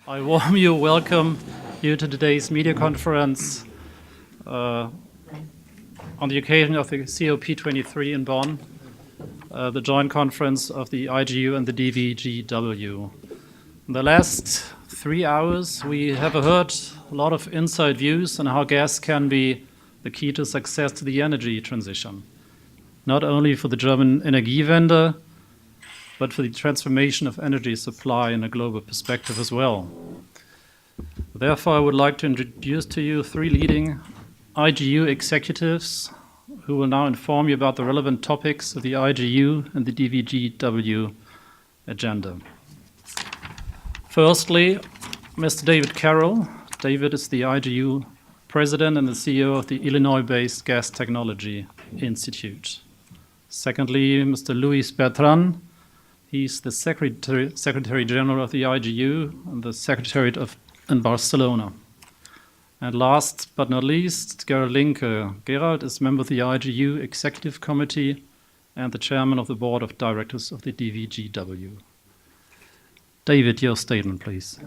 I warmly welcome you to today's media conference on the occasion of the COP23 in Bonn, the joint conference of the IGU and the DVGW. In the last 3 hours, we have heard a lot of inside views on how gas can be the key to success to the energy transition, not only for the German Energiewende, but for the transformation of energy supply in a global perspective as well. Therefore, I would like to introduce to you 3 leading IGU executives who will now inform you about the relevant topics of the IGU and the DVGW agenda. Firstly, Mr. David Carroll. David is the IGU president and the CEO of the Illinois-based Gas Technology Institute. Secondly, Mr. Luis Bertran. He's the Secretary General of the IGU and the Secretariat in Barcelona. And last but not least, Gerald Linke. Gerald is member of the IGU Executive Committee and the Chairman of the Board of Directors of the DVGW. David, your statement, please.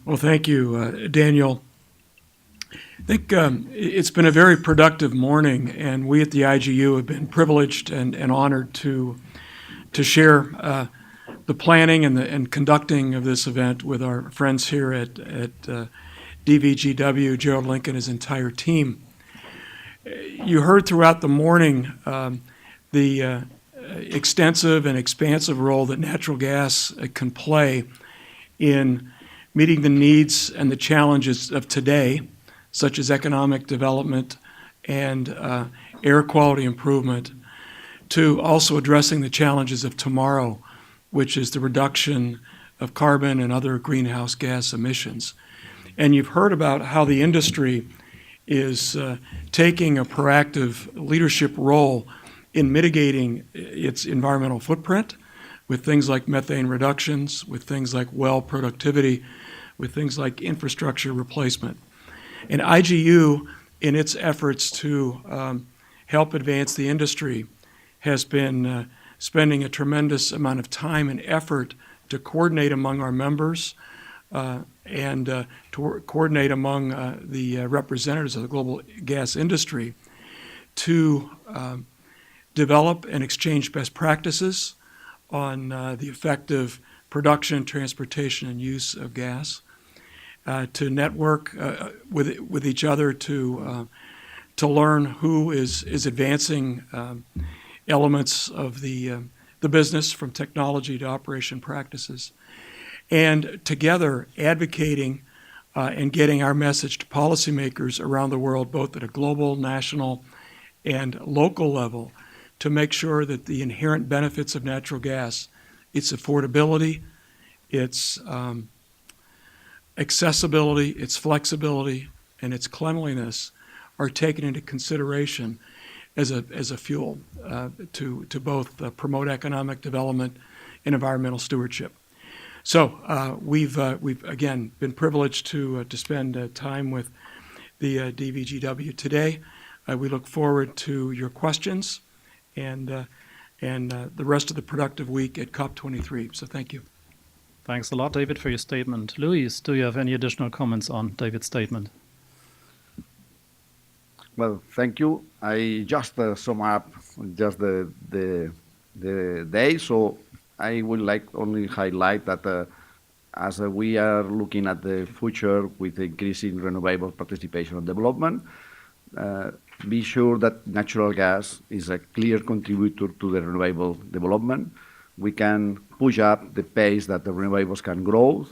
Well, thank you, Daniel. I think it's been a very productive morning, and we at the IGU have been privileged and honored to share the planning and conducting of this event with our friends here at DVGW, Gerald Linke and his entire team. You heard throughout the morning the extensive and expansive role that natural gas can play in meeting the needs and the challenges of today, such as economic development and air quality improvement, to also addressing the challenges of tomorrow, which is the reduction of carbon and other greenhouse gas emissions. And you've heard about how the industry is taking a proactive leadership role in mitigating its environmental footprint with things like methane reductions, with things like well productivity, with things like infrastructure replacement. And IGU, in its efforts to help advance the industry, has been spending a tremendous amount of time and effort to coordinate among our members and to coordinate among the representatives of the global gas industry to develop and exchange best practices on the effective production, transportation, and use of gas, to network with each other to learn who is advancing elements of the business from technology to operation practices, and together advocating and getting our message to policymakers around the world, both at a global, national, and local level, to make sure that the inherent benefits of natural gas, its affordability, its accessibility, its flexibility, and its cleanliness are taken into consideration as a fuel to both promote economic development and environmental stewardship. So we've again been privileged to spend time with the DVGW today. We look forward to your questions and the rest of the productive week at COP23. So thank you. Thanks a lot, David, for your statement. Luis, do you have any additional comments on David's statement? Well, thank you. I just sum up just the day, so I would like only highlight that as we are looking at the future with increasing renewable participation and development, be sure that natural gas is a clear contributor to the renewable development. We can push up the pace that the renewables can grow.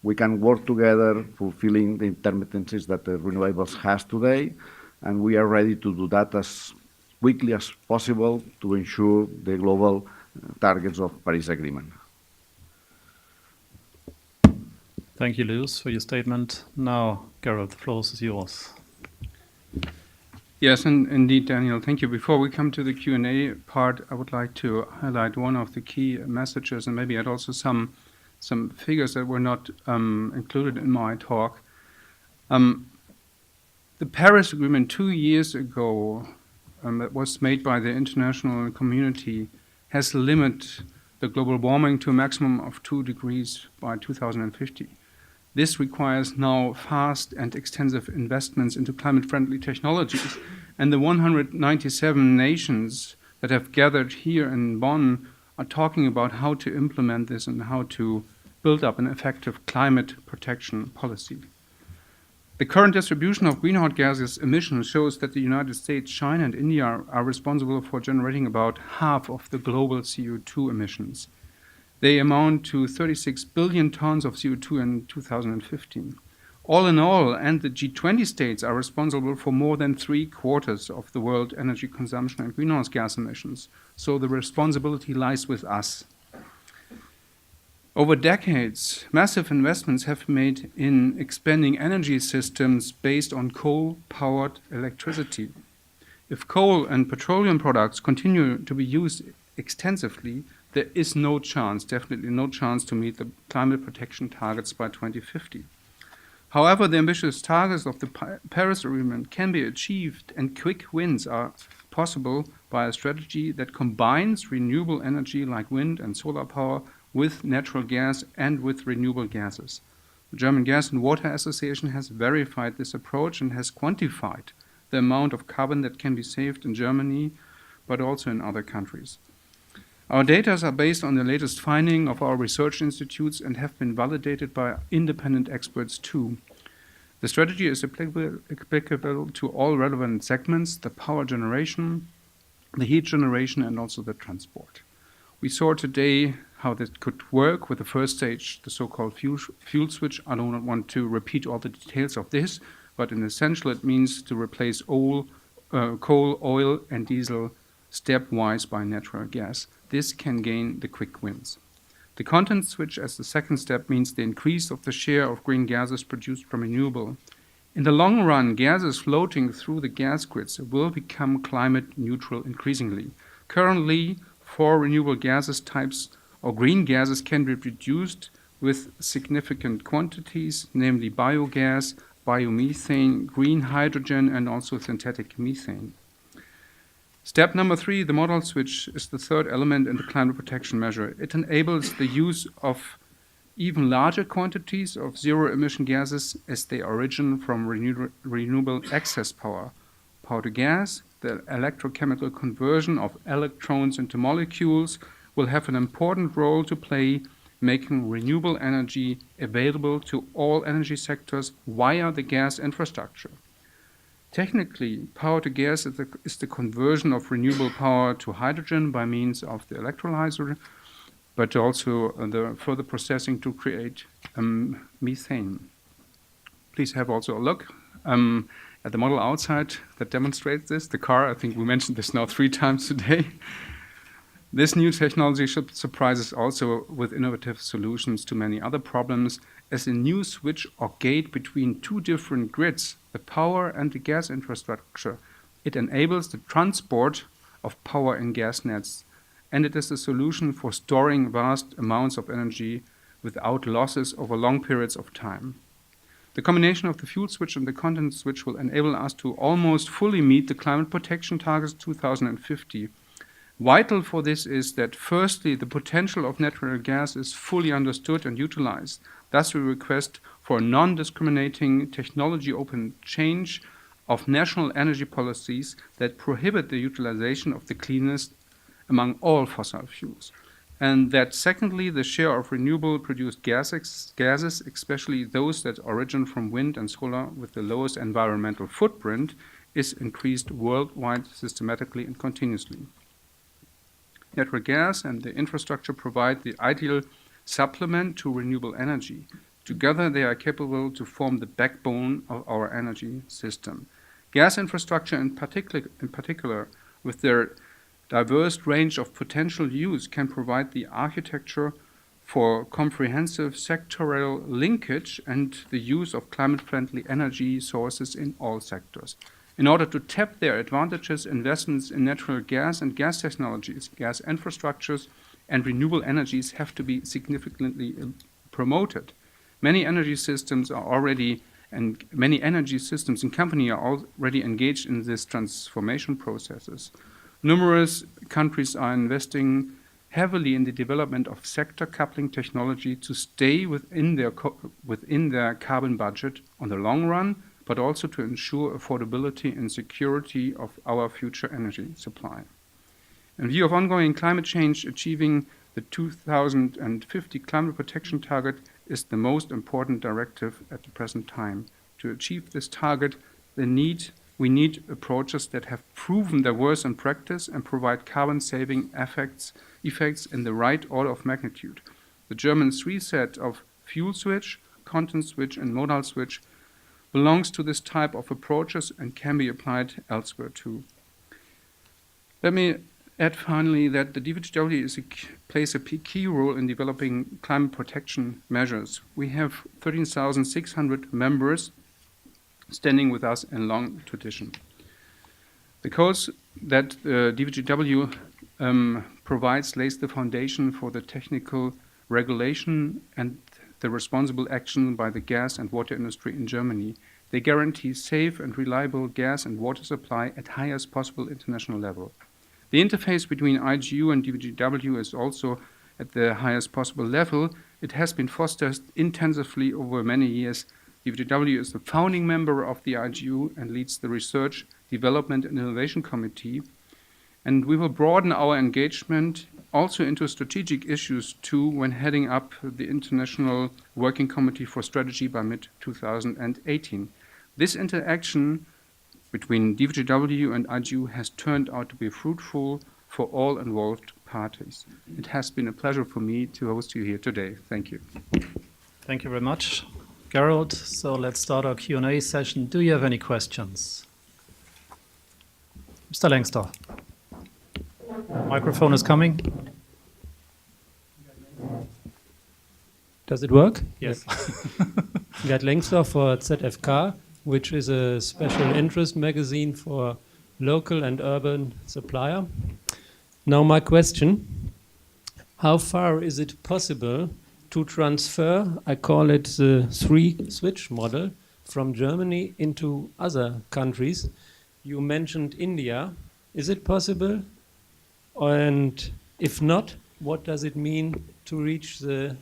We can work together fulfilling the intermittencies that the renewables has today, and we are ready to do that as quickly as possible to ensure the global targets of Paris Agreement. Thank you, Luis, for your statement. Now, Gerald, the floor is yours. Yes, and indeed, Daniel, thank you. Before we come to the Q&A part, I would like to highlight one of the key messages, and maybe add also some figures that were not included in my talk. The Paris Agreement 2 years ago that was made by the international community has limited the global warming to a maximum of 2 degrees by 2050. This requires now fast and extensive investments into climate-friendly technologies, and the 197 nations that have gathered here in Bonn are talking about how to implement this and how to build up an effective climate protection policy. The current distribution of greenhouse gases emissions shows that the United States, China, and India are responsible for generating about half of the global CO2 emissions. They amount to 36 billion tons of CO2 in 2015. All in all, and the G20 states are responsible for more than 3/4 of the world energy consumption and greenhouse gas emissions. So the responsibility lies with us. Over decades, massive investments have been made in expanding energy systems based on coal-powered electricity. If coal and petroleum products continue to be used extensively, there is no chance, definitely no chance, to meet the climate protection targets by 2050. However, the ambitious targets of the Paris Agreement can be achieved, and quick wins are possible by a strategy that combines renewable energy like wind and solar power with natural gas and with renewable gases. The German Gas and Water Association has verified this approach and has quantified the amount of carbon that can be saved in Germany, but also in other countries. Our data are based on the latest finding of our research institutes and have been validated by independent experts too. The strategy is applicable to all relevant segments: the power generation, the heat generation, and also the transport. We saw today how that could work with the first stage, the so-called fuel switch. I do not want to repeat all the details of this, but in essential it means to replace coal, oil, and diesel stepwise by natural gas. This can gain the quick wins. The content switch as the second step means the increase of the share of green gases produced from renewable. In the long run, gases floating through the gas grids will become climate neutral increasingly. Currently, 4 renewable gases types or green gases can be produced with significant quantities, namely biogas, biomethane, green hydrogen, and also synthetic methane. Step number 3, the modal switch, is the third element in the climate protection measure. It enables the use of even larger quantities of zero-emission gases as they originate from renewable excess power. Power to gas, the electrochemical conversion of electrons into molecules, will have an important role to play, making renewable energy available to all energy sectors via the gas infrastructure. Technically, power to gas is the conversion of renewable power to hydrogen by means of the electrolyzer, but also the further processing to create methane. Please have also a look at the model outside that demonstrates this. The car, I think we mentioned this now 3 times today. This new technology should surprise us also with innovative solutions to many other problems, as a new switch or gate between 2 different grids, the power and the gas infrastructure. It enables the transport of power in gas nets, and it is a solution for storing vast amounts of energy without losses over long periods of time. The combination of the fuel switch and the content switch will enable us to almost fully meet the climate protection targets 2050. Vital for this is that, firstly, the potential of natural gas is fully understood and utilized. Thus, we request for a non-discriminating technology-open change of national energy policies that prohibit the utilization of the cleanest among all fossil fuels. And that, secondly, the share of renewable produced gases, especially those that originate from wind and solar with the lowest environmental footprint, is increased worldwide systematically and continuously. Natural gas and the infrastructure provide the ideal supplement to renewable energy. Together, they are capable to form the backbone of our energy system. Gas infrastructure in particular, with their diverse range of potential use, can provide the architecture for comprehensive sectoral linkage and the use of climate-friendly energy sources in all sectors. In order to tap their advantages, investments in natural gas and gas technologies, gas infrastructures, and renewable energies have to be significantly promoted. Many energy systems and companies are already engaged in these transformation processes. Numerous countries are investing heavily in the development of sector coupling technology to stay within their carbon budget on the long run, but also to ensure affordability and security of our future energy supply. In view of ongoing climate change, achieving the 2050 climate protection target is the most important directive at the present time. To achieve this target, we need approaches that have proven their worth in practice and provide carbon-saving effects in the right order of magnitude. The German three-set of fuel switch, content switch, and modal switch belongs to this type of approaches and can be applied elsewhere too. Let me add finally that the DVGW plays a key role in developing climate protection measures. We have 13,600 members standing with us in long tradition. The course that the DVGW provides lays the foundation for the technical regulation and the responsible action by the gas and water industry in Germany. They guarantee safe and reliable gas and water supply at highest possible international level. The interface between IGU and DVGW is also at the highest possible level. It has been fostered intensively over many years. DVGW is the founding member of the IGU and leads the Research, Development and Innovation Committee. And we will broaden our engagement also into strategic issues too when heading up the International Working Committee for Strategy by mid-2018. This interaction between DVGW and IGU has turned out to be fruitful for all involved parties. It has been a pleasure for me to host you here today. Thank you. Thank you very much, Gerald. So let's start our Q&A session. Do you have any questions? Mr. Lengstorff. Microphone is coming. Does it work? Yes. Gerd Lengstorff for ZFK, which is a special interest magazine for local and urban supplier. Now my question, how far is it possible to transfer, I call it the three-switch model, from Germany into other countries? You mentioned India. Is it possible? And if not, what does it mean to reach the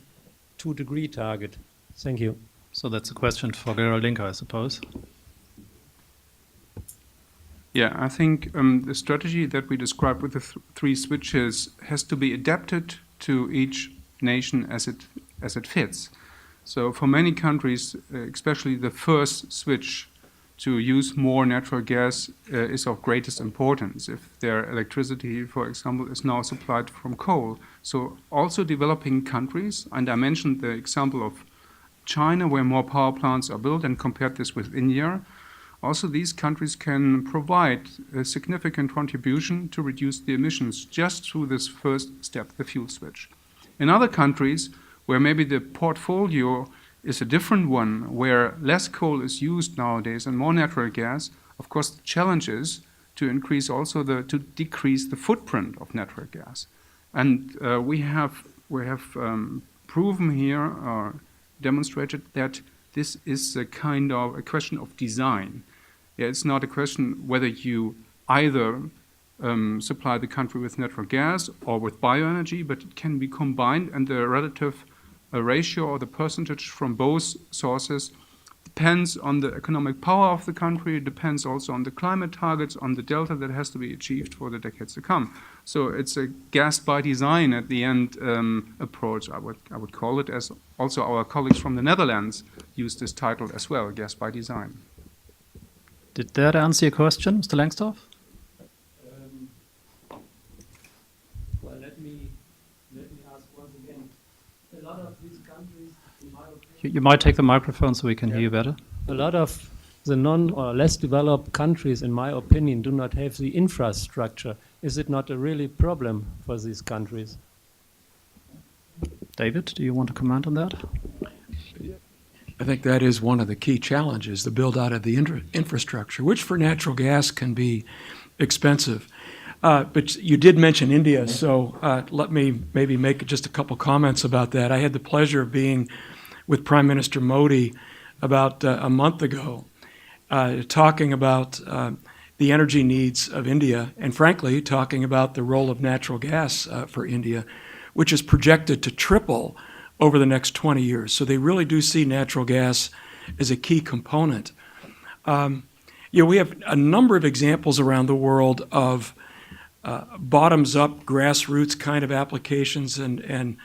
2-degree target? Thank you. So that's a question for Gerald Linker, I suppose. Yeah, I think the strategy that we described with the three switches has to be adapted to each nation as it fits. So for many countries, especially the first switch to use more natural gas is of greatest importance if their electricity, for example, is now supplied from coal. So also developing countries, and I mentioned the example of China where more power plants are built and compared this with India. Also, these countries can provide a significant contribution to reduce the emissions just through this first step, the fuel switch. In other countries, where maybe the portfolio is a different one, where less coal is used nowadays and more natural gas, of course, the challenge is to increase also to decrease the footprint of natural gas. And we have proven here or demonstrated that this is a kind of a question of design. Yeah, it's not a question whether you either supply the country with natural gas or with bioenergy, but it can be combined, and the relative ratio or the percentage from both sources depends on the economic power of the country. It depends also on the climate targets, on the delta that has to be achieved for the decades to come. So it's a gas by design at the end approach, I would call it, as also our colleagues from the Netherlands use this title as well, gas by design. Did that answer your question, Mr. Lengstorff? Well, let me ask once again. A lot of these countries, in my opinion, You might take the microphone so we can hear you better. a lot of the non or less developed countries, in my opinion, do not have the infrastructure. Is it not a really problem for these countries? David, do you want to comment on that? I think that is one of the key challenges, the build out of the infrastructure, which for natural gas can be expensive. But you did mention India, so let me maybe make just a couple comments about that. I had the pleasure of being with Prime Minister Modi about a month ago, talking about the energy needs of India, and frankly, talking about the role of natural gas for India, which is projected to triple over the next 20 years. So they really do see natural gas as a key component. We have a number of examples around the world of bottoms-up, grassroots kind of applications and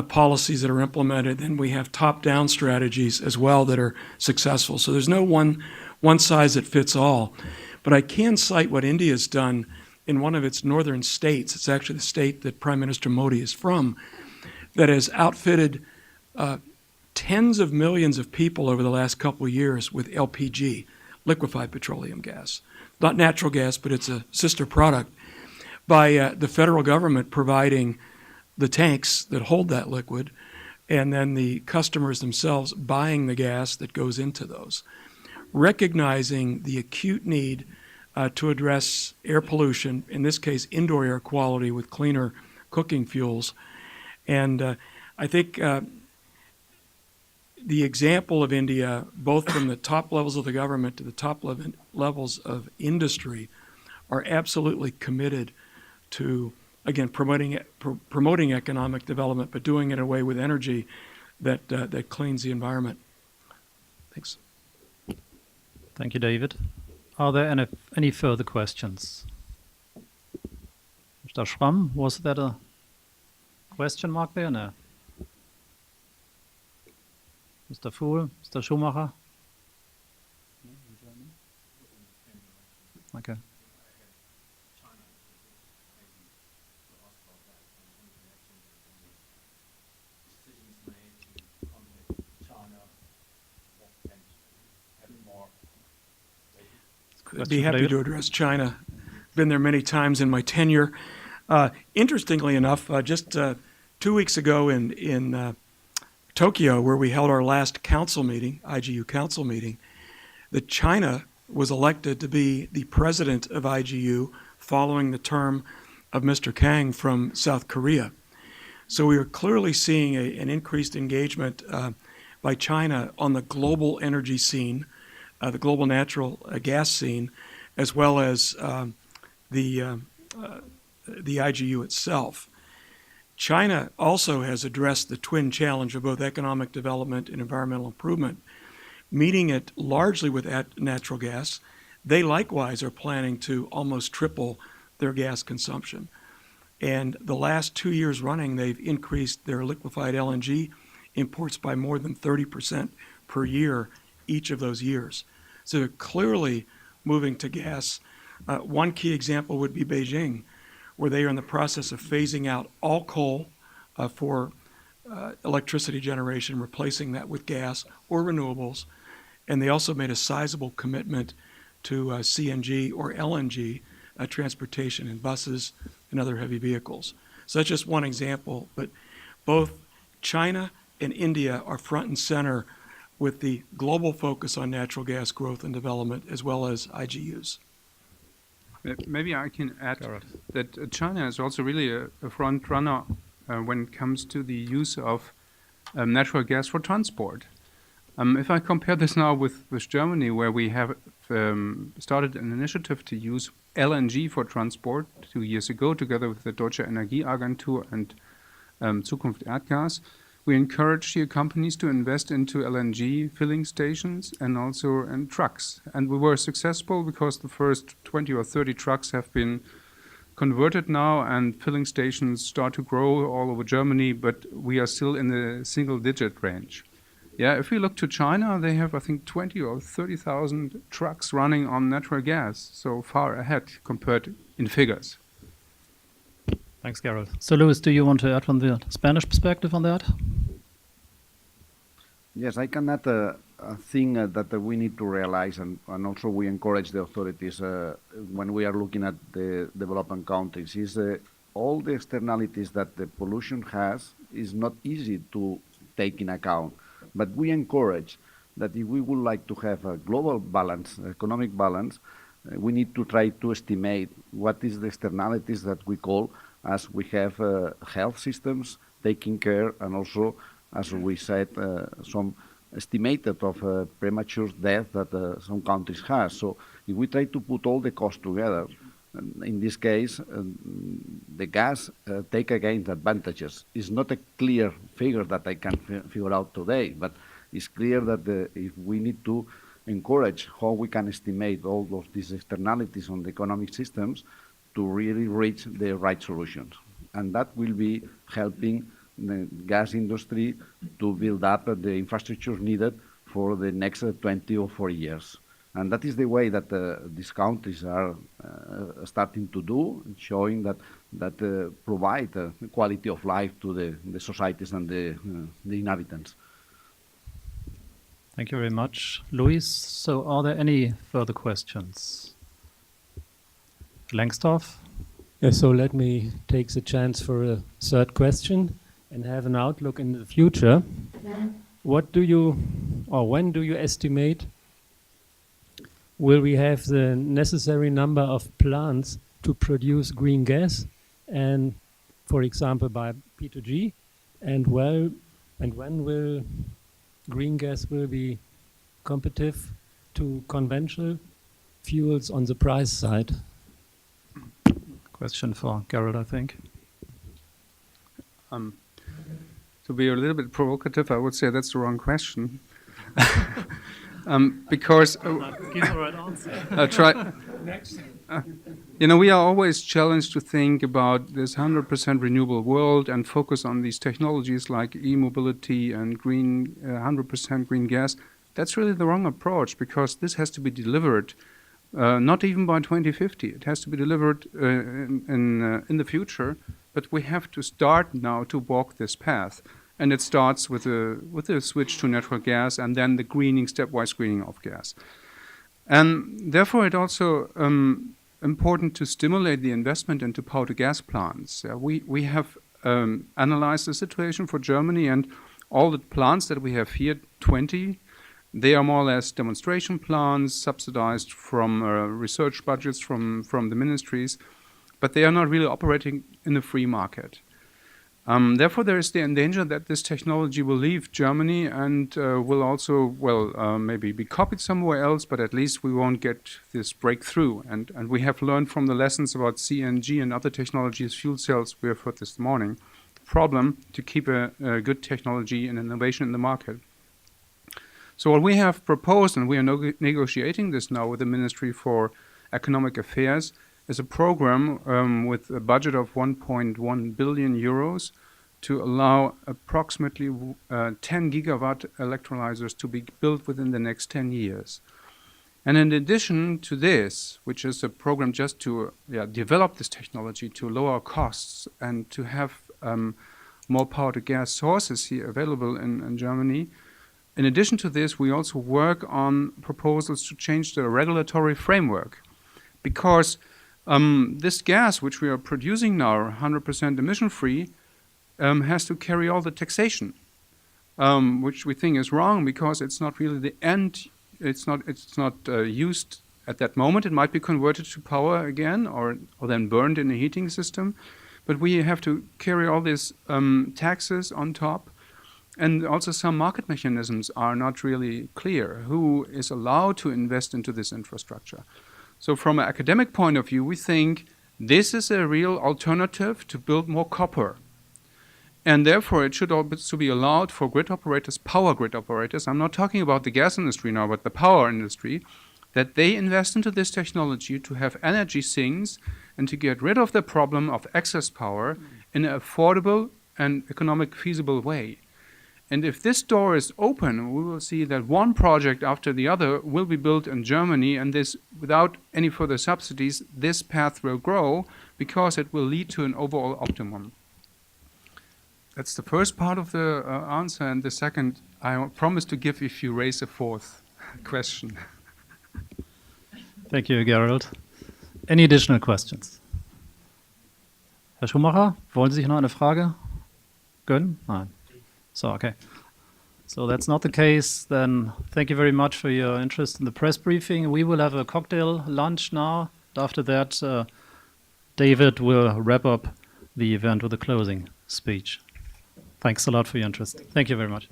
policies that are implemented. Then we have top-down strategies as well that are successful. So there's no one size that fits all. But I can cite what India has done in one of its northern states. It's actually the state that Prime Minister Modi is from, that has outfitted tens of millions of people over the last couple of years with LPG, liquefied petroleum gas. Not natural gas, but it's a sister product, by the federal government providing the tanks that hold that liquid, and then the customers themselves buying the gas that goes into those. Recognizing the acute need to address air pollution, in this case indoor air quality with cleaner cooking fuels. And I think the example of India, both from the top levels of the government to the top levels of industry, are absolutely committed to, again, promoting economic development, but doing it in a way with energy that cleans the environment. Thanks. Thank you, David. Are there any further questions? Mr. Schramm, was that a question mark there? No. Mr. Fuhl, Mr. Schumacher? Okay. I'd be happy to address China. Been there many times in my tenure. Interestingly enough, just 2 weeks ago in Tokyo, where we held our last council meeting, IGU council meeting, that China was elected to be the president of IGU following the term of Mr. Kang from South Korea. So we are clearly seeing an increased engagement by China on the global energy scene, the global natural gas scene, as well as the IGU itself. China also has addressed the twin challenge of both economic development and environmental improvement, meeting it largely with natural gas. They likewise are planning to almost triple their gas consumption. And the last 2 years running, they've increased their liquefied LNG imports by more than 30% per year each of those years. So they're clearly moving to gas. One key example would be Beijing, where they are in the process of phasing out all coal for electricity generation, replacing that with gas or renewables. And they also made a sizable commitment to CNG or LNG transportation in buses and other heavy vehicles. So that's just one example, but both China and India are front and center with the global focus on natural gas growth and development, as well as IGUs. Maybe I can add that China is also really a front runner when it comes to the use of natural gas for transport. If I compare this now with Germany, where we have started an initiative to use LNG for transport 2 years ago, together with the Deutsche Energieagentur and Zukunft Erdgas, we encourage here companies to invest into LNG filling stations and also in trucks. And we were successful because the first 20 or 30 trucks have been converted now, and filling stations start to grow all over Germany, but we are still in the single-digit range. Yeah, if we look to China, they have, I think, 20 or 30,000 trucks running on natural gas, so far ahead compared in figures. Thanks, Gerald. So, Luis, do you want to add from the Spanish perspective on that? Yes, I can add a thing that we need to realize, and also we encourage the authorities when we are looking at the developing countries, is all the externalities that the pollution has is not easy to take in account. But we encourage that if we would like to have a global balance, economic balance, we need to try to estimate what is the externalities that we call, as we have health systems taking care, and also, as we said, some estimated of premature death that some countries have. So if we try to put all the costs together, in this case, the gas take again the advantages. It's not a clear figure that I can figure out today, but it's clear that if we need to encourage how we can estimate all of these externalities on the economic systems to really reach the right solutions. And that will be helping the gas industry to build up the infrastructure needed for the next 20 or 40 years. And that is the way that these countries are starting to do, showing that provide quality of life to the societies and the inhabitants. Thank you very much, Luis. So are there any further questions? Langsdorff? Yeah, so let me take the chance for a third question and have an outlook in the future. What do you, or when do you estimate will we have the necessary number of plants to produce green gas, and, for example, by P2G, and when will green gas will be competitive to conventional fuels on the price side? Question for Gerald, I think. To be a little bit provocative, I would say that's the wrong question. Because Give the right answer. we are always challenged to think about this 100% renewable world and focus on these technologies like e-mobility and green, 100% green gas. That's really the wrong approach, because this has to be delivered not even by 2050. It has to be delivered in the future, but we have to start now to walk this path. And it starts with a switch to natural gas and then the stepwise greening of gas. And therefore, it's also important to stimulate the investment into power-to-gas plants. We have analyzed the situation for Germany, and all the plants that we have here, 20, they are more or less demonstration plants subsidized from research budgets from the ministries, but they are not really operating in the free market. Therefore, there is the danger that this technology will leave Germany and will also, maybe be copied somewhere else, but at least we won't get this breakthrough. And we have learned from the lessons about CNG and other technologies, fuel cells, we have heard this morning, problem to keep a good technology and innovation in the market. So what we have proposed, and we are negotiating this now with the Ministry for Economic Affairs, is a program with a budget of 1.1 billion euros to allow approximately 10 gigawatt electrolyzers to be built within the next 10 years. And in addition to this, which is a program just to develop this technology to lower costs and to have more power-to-gas sources here available in Germany, in addition to this, we also work on proposals to change the regulatory framework, because this gas, which we are producing now, 100% emission-free, has to carry all the taxation, which we think is wrong, because it's not really the end. It's not used at that moment. It might be converted to power again, or then burned in a heating system, but we have to carry all these taxes on top. And also some market mechanisms are not really clear. Who is allowed to invest into this infrastructure? So from an academic point of view, we think this is a real alternative to build more copper. And therefore, it should also be allowed for grid operators, power grid operators, I'm not talking about the gas industry now, but the power industry, that they invest into this technology to have energy sinks and to get rid of the problem of excess power in an affordable and economic feasible way. And if this door is open, we will see that one project after the other will be built in Germany, and this, without any further subsidies, this path will grow because it will lead to an overall optimum. That's the first part of the answer, and the second, I promise to give if you raise a fourth question. Thank you, Gerald. Any additional questions? Herr Schumacher, wollen Sie sich noch eine Frage gönnen? Nein. So, okay. So that's not the case. Then thank you very much for your interest in the press briefing. We will have a cocktail lunch now. After that, David will wrap up the event with a closing speech. Thanks a lot for your interest. Thank you very much.